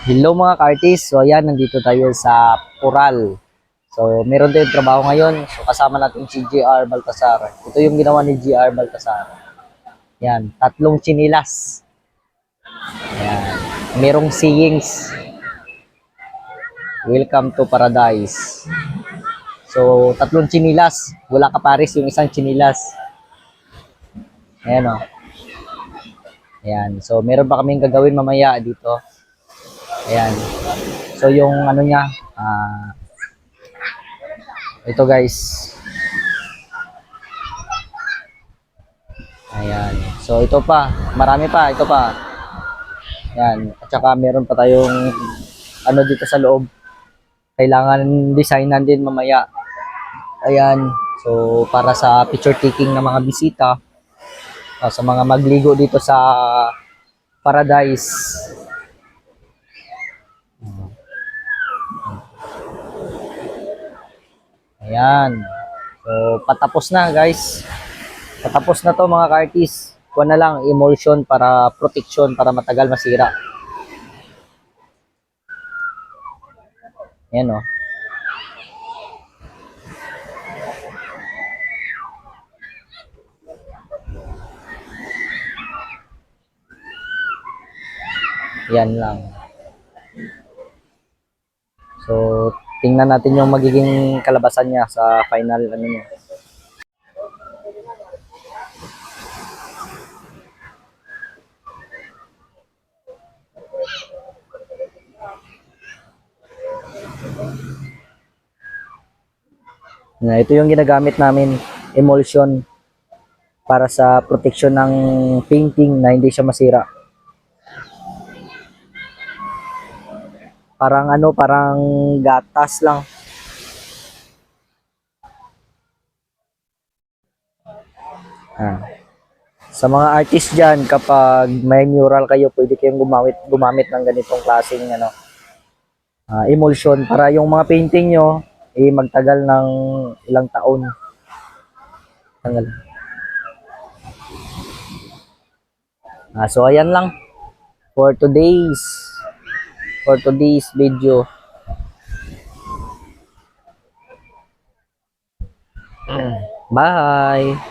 Hello mga ka-artist. So ayan, nandito tayo sa Pural. So meron tayong trabaho ngayon. So kasama natin si GR Baltasar. Ito yung ginawa ni GR Baltasar. Yan, tatlong chinilas. Yan. Merong sayings. Welcome to paradise. So tatlong chinilas. Wala ka pares yung isang chinilas. Ayan o. Ayan. So meron pa kaming gagawin mamaya dito. Ayan. So yung ano niya, ito guys. Ayan. So ito pa, marami pa, ito pa. Ayan. At saka meron pa tayong ano dito sa loob. Kailangan designan din mamaya. Ayan. So para sa picture taking ng mga bisita, sa mga magligo dito sa Paradise. Ayan. So patapos na guys. Patapos na to mga ka-artist. Kuha na lang emulsion para protection para matagal masira. Ayan o. Yan lang. So, tingnan natin yung magiging kalabasan niya sa final ano niya. Ito yung ginagamit namin, emulsion para sa protection ng painting na hindi siya masira. Parang ano, parang gatas lang. Sa mga artist dyan, kapag may mural kayo, pwede kayong gumamit ng ganitong klaseng ano, emulsion para yung mga painting nyo magtagal ng ilang taon. Tanggal. So ayan lang for today's video. Bye.